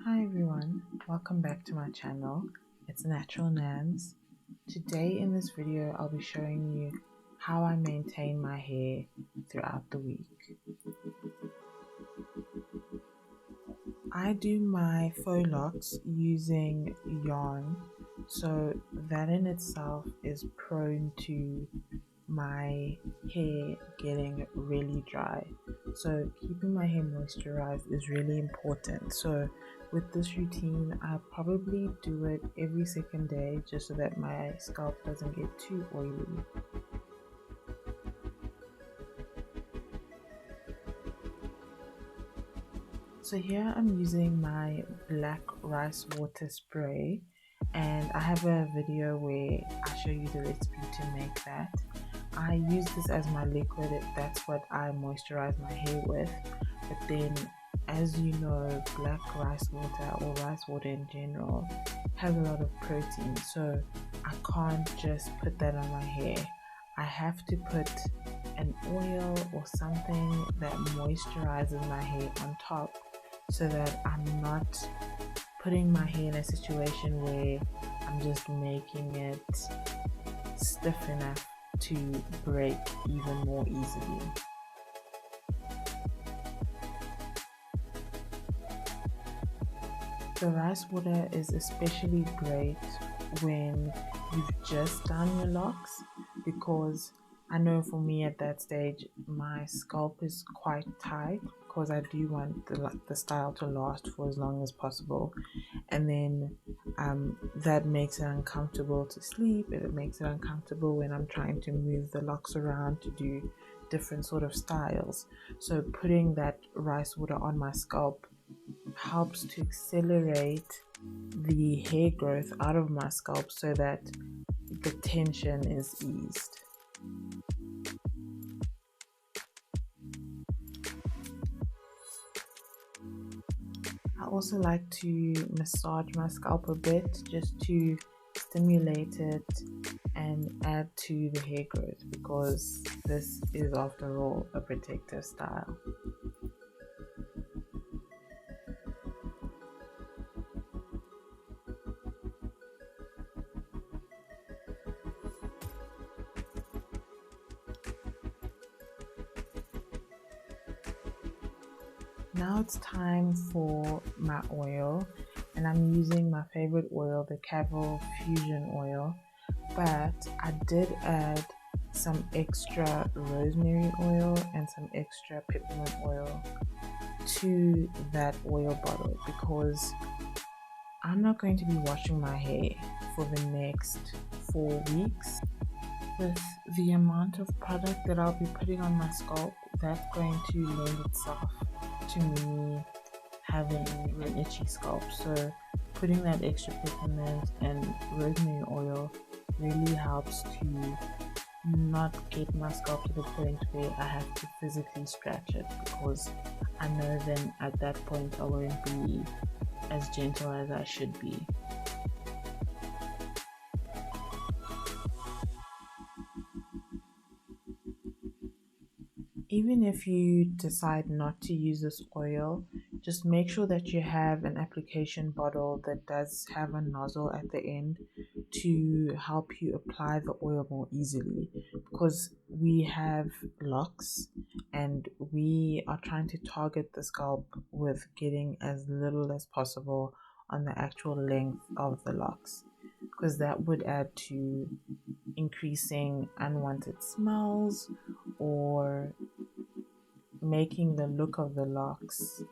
Hi everyone, welcome back to my channel. It's Natural Nans. Today in this video I'll be showing you how I maintain my hair throughout the week. I do my faux locks using yarn, so that in itself is prone to my hair getting really dry. So keeping my hair moisturized is really important. So with this routine, I probably do it every second day just so that my scalp doesn't get too oily. So here I'm using my black rice water spray, and I have a video where I show you the recipe to make that. I use this as my liquid, that's what I moisturize my hair with. But then, as you know, black rice water or rice water in general has a lot of protein, so I can't just put that on my hair. I have to put an oil or something that moisturizes my hair on top, so that I'm not putting my hair in a situation where I'm just making it stiff enough to break even more easily. The rice water is especially great when you've just done your locks, because I know for me at that stage my scalp is quite tight because I do want the style to last for as long as possible, and then that makes it uncomfortable to sleep, and it makes it uncomfortable when I'm trying to move the locks around to do different sort of styles. So putting that rice water on my scalp helps to accelerate the hair growth out of my scalp so that the tension is eased. I also like to massage my scalp a bit just to stimulate it and add to the hair growth, because this is after all a protective style. Now it's time for my oil, and I'm using my favorite oil, the Kaale Fusion oil, but I did add some extra rosemary oil and some extra peppermint oil to that oil bottle, because I'm not going to be washing my hair for the next 4 weeks. With the amount of product that I'll be putting on my scalp, that's going to lend itself to me having an itchy scalp. So putting that extra peppermint and rosemary oil really helps to not get my scalp to the point where I have to physically scratch it, because I know then at that point I won't be as gentle as I should be. Even if you decide not to use this oil, just make sure that you have an application bottle that does have a nozzle at the end to help you apply the oil more easily, because we have locks and we are trying to target the scalp with getting as little as possible on the actual length of the locks, because that would add to increasing unwanted smells or making the look of the locks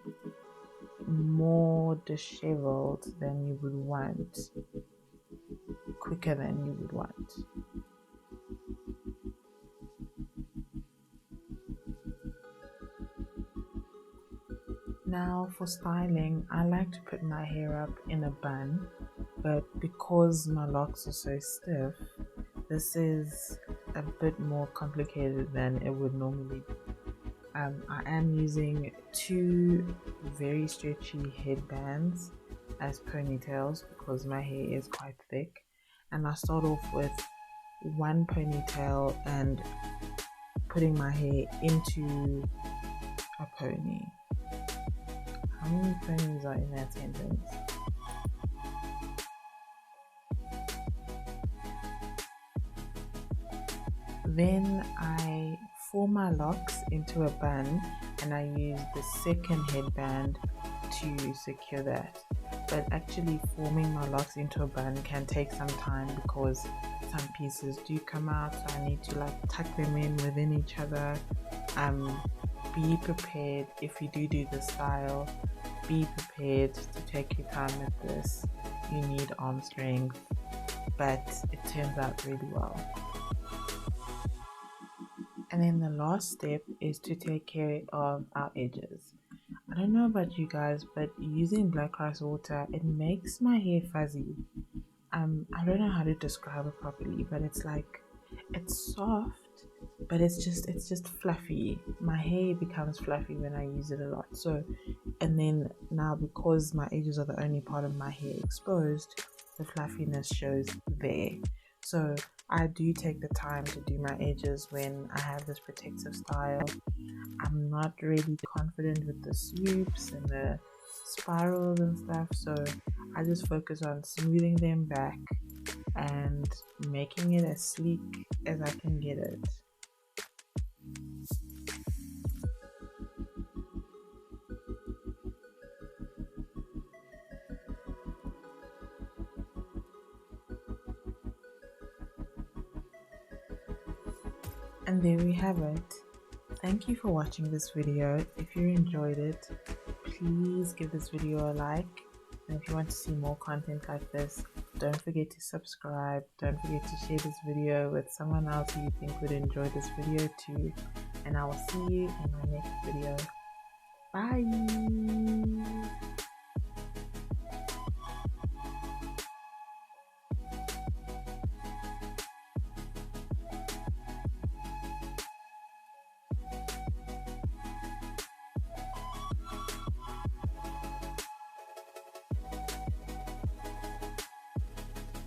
more disheveled than you would want, quicker than you would want. Now for styling, I like to put my hair up in a bun, but because my locks are so stiff, this is a bit more complicated than it would normally be. I am using 2 very stretchy headbands as ponytails because my hair is quite thick, and I start off with 1 ponytail and putting my hair into a pony. How many phonemes are in that sentence? Then I form my locks into a bun, and I use the second headband to secure that. But actually forming my locks into a bun can take some time because some pieces do come out, so I need to like tuck them in within each other. Be prepared if you do this style. Be prepared to take your time with this. You need arm strength, but it turns out really well. And then the last step is to take care of our edges. I don't know about you guys, but using black rice water, it makes my hair fuzzy. I don't know how to describe it properly, but it's like, it's soft, but it's just fluffy. My hair becomes fluffy when I use it a lot. So, and then now because my edges are the only part of my hair exposed, the fluffiness shows there. So I do take the time to do my edges when I have this protective style. I'm not really confident with the swoops and the spirals and stuff, so I just focus on smoothing them back and making it as sleek as I can get it. And there we have it. Thank you for watching this video. If you enjoyed it, please give this video a like. And if you want to see more content like this, don't forget to subscribe. Don't forget to share this video with someone else who you think would enjoy this video too. And I will see you in my next video. Bye!